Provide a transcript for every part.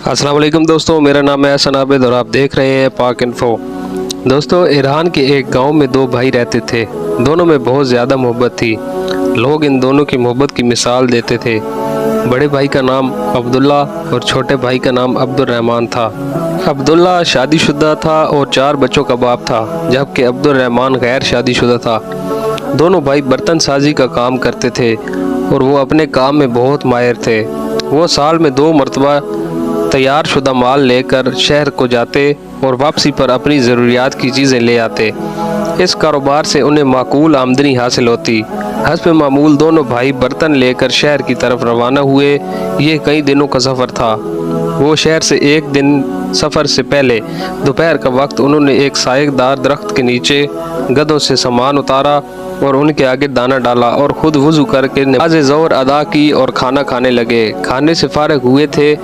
अस्सलाम वालेकुम दोस्तों, मेरा नाम है हसन आबिद और आप देख रहे हैं पाक इन्फो। दोस्तों, ईरान के एक गांव में दो भाई रहते थे। दोनों में बहुत ज़्यादा मोहब्बत थी। लोग इन दोनों की मोहब्बत की मिसाल देते थे। बड़े भाई का नाम अब्दुल्ला और छोटे भाई का नाम अब्दुर्रहमान था। अब्दुल्ला शादीशुदा था और 4 बच्चों का बाप था, जबकि अब्दुर्रहमान गैर शादीशुदा था। दोनों भाई बर्तन साजी का काम करते थे और वो अपने काम में बहुत माहिर थे। वो साल में 2 मरतबा तैयार शुदा माल लेकर शहर को जाते और वापसी पर अपनी ज़रूरियात की चीज़ें ले आते। इस कारोबार से उन्हें माकूल आमदनी हासिल होती। हस्ब मामूल दोनों भाई बर्तन लेकर शहर की तरफ रवाना हुए। ये कई दिनों का सफ़र था। वो शहर से एक दिन सफ़र से पहले दोपहर का वक्त उन्होंने एक साएदार दरख्त के नीचे गधों से सामान उतारा और उनके आगे दाना डाला और ख़ुद वज़ू करके नमाज ज़ोहर अदा की और खाना खाने लगे। खाने से फारग हुए थे,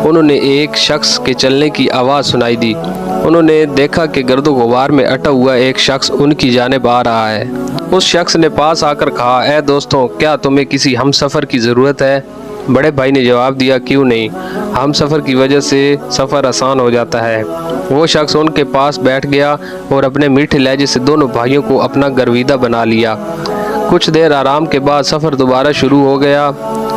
उन्होंने एक शख्स के चलने की आवाज़ सुनाई दी। उन्होंने देखा कि गर्दो गुबार में अटा हुआ एक शख्स उनकी जानिब आ रहा है। उस शख्स ने पास आकर कहा, ऐ दोस्तों, क्या तुम्हें किसी हम सफ़र की ज़रूरत है? बड़े भाई ने जवाब दिया, क्यों नहीं, हम सफ़र की वजह से सफ़र आसान हो जाता है। वो शख्स उनके पास बैठ गया और अपने मीठे लहजे से दोनों भाइयों को अपना गर्विदा बना लिया। कुछ देर आराम के बाद सफ़र दोबारा शुरू हो गया।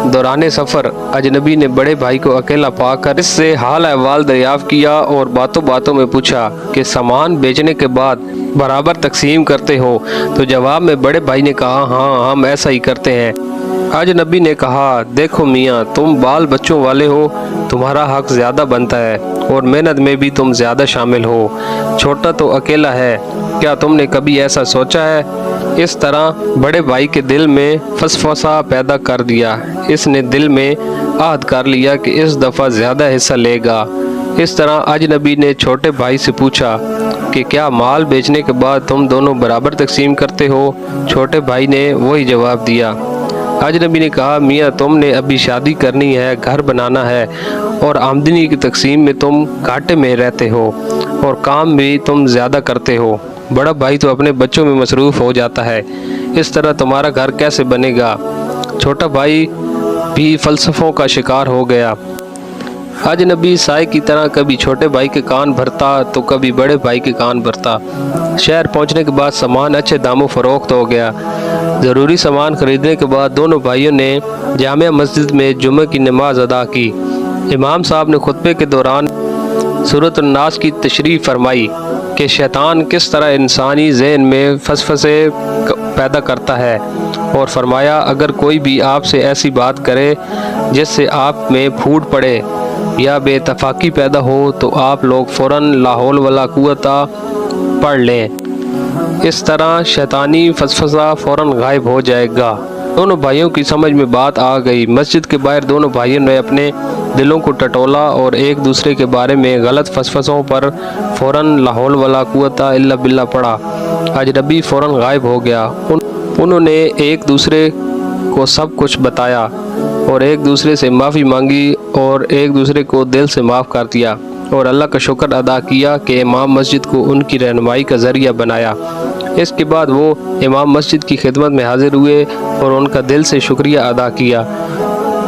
दौरान सफ़र अजनबी ने बड़े भाई को अकेला पाकर इससे हाल अहवाल दरियाफ़्त किया और बातों बातों में पूछा कि सामान बेचने के बाद बराबर तकसीम करते हो? तो जवाब में बड़े भाई ने कहा, हाँ, हम ऐसा ही करते हैं। अजनबी ने कहा, देखो मियाँ, तुम बाल बच्चों वाले हो, तुम्हारा हक ज़्यादा बनता है और मेहनत में भी तुम ज़्यादा शामिल हो। छोटा तो अकेला है, क्या तुमने कभी ऐसा सोचा है? इस तरह बड़े भाई के दिल में फसफसा पैदा कर दिया। इसने दिल में आहद कर लिया कि इस दफ़ा ज़्यादा हिस्सा लेगा। इस तरह अजनबी ने छोटे भाई से पूछा कि क्या माल बेचने के बाद तुम दोनों बराबर तकसीम करते हो? छोटे भाई ने वही जवाब दिया। अजनबी ने कहा, मियाँ, तुमने अभी शादी करनी है, घर बनाना है और आमदनी की तकसीम में तुम घाटे में रहते हो और काम भी तुम ज़्यादा करते हो। बड़ा भाई तो अपने बच्चों में मसरूफ़ हो जाता है। इस तरह तुम्हारा घर कैसे बनेगा? छोटा भाई भी फ़लसफ़ों का शिकार हो गया। अजनबी साए की तरह कभी छोटे भाई के कान भरता तो कभी बड़े भाई के कान भरता। शहर पहुंचने के बाद सामान अच्छे दामों फ़रोख्त हो गया। ज़रूरी सामान खरीदने के बाद दोनों भाइयों ने जामिया मस्जिद में जुमे की नमाज अदा की। इमाम साहब ने खुतबे के दौरान सूरत अन्नास की तशरीह फरमाई कि शैतान किस तरह इंसानी ज़हन में फसफसे पैदा करता है, और फरमाया, अगर कोई भी आपसे ऐसी बात करे जिससे आप में फूट पड़े या बेतफाकी पैदा हो तो आप लोग फ़ौरन ला हौल वला कुव्वता पढ़ लें। इस तरह शैतानी फसफसा फ़ौरन गायब हो जाएगा। दोनों भाइयों की समझ में बात आ गई। मस्जिद के बाहर दोनों भाइयों ने अपने दिलों को टटोला और एक दूसरे के बारे में गलत फसफसों पर फ़ौरन ला हौल वला कुव्वता इल्ला बिल्ला पढ़ा। अजनबी फ़ौरन गायब हो गया। उन्होंने एक दूसरे को सब कुछ बताया और एक दूसरे से माफ़ी मांगी और एक दूसरे को दिल से माफ़ कर दिया और अल्लाह का शुक्र अदा किया कि इमाम मस्जिद को उनकी रहनुमाई का ज़रिया बनाया। इसके बाद वो इमाम मस्जिद की खिदमत में हाजिर हुए और उनका दिल से शुक्रिया अदा किया,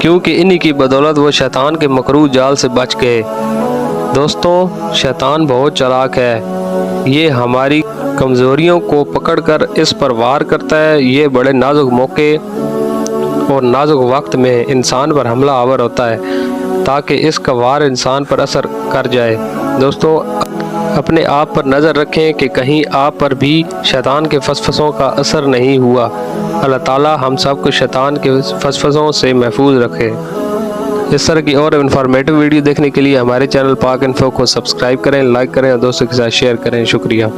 क्योंकि इन्हीं की बदौलत वो शैतान के मकरूह जाल से बच गए। दोस्तों, शैतान बहुत चालाक है। ये हमारी कमज़ोरियों को पकड़कर इस पर वार करता है। ये बड़े नाजुक मौके और नाजुक वक्त में इंसान पर हमला आवर होता है ताकि इसका वार इंसान पर असर कर जाए। दोस्तों, अपने आप पर नज़र रखें कि कहीं आप पर भी शैतान के फसफसों का असर नहीं हुआ। अल्लाह ताला हम सब को शैतान के फसफसों से महफूज रखे। इस तरह की और इन्फॉर्मेटिव वीडियो देखने के लिए हमारे चैनल पाक इन्फो को सब्सक्राइब करें, लाइक करें और दोस्तों के साथ शेयर करें। शुक्रिया।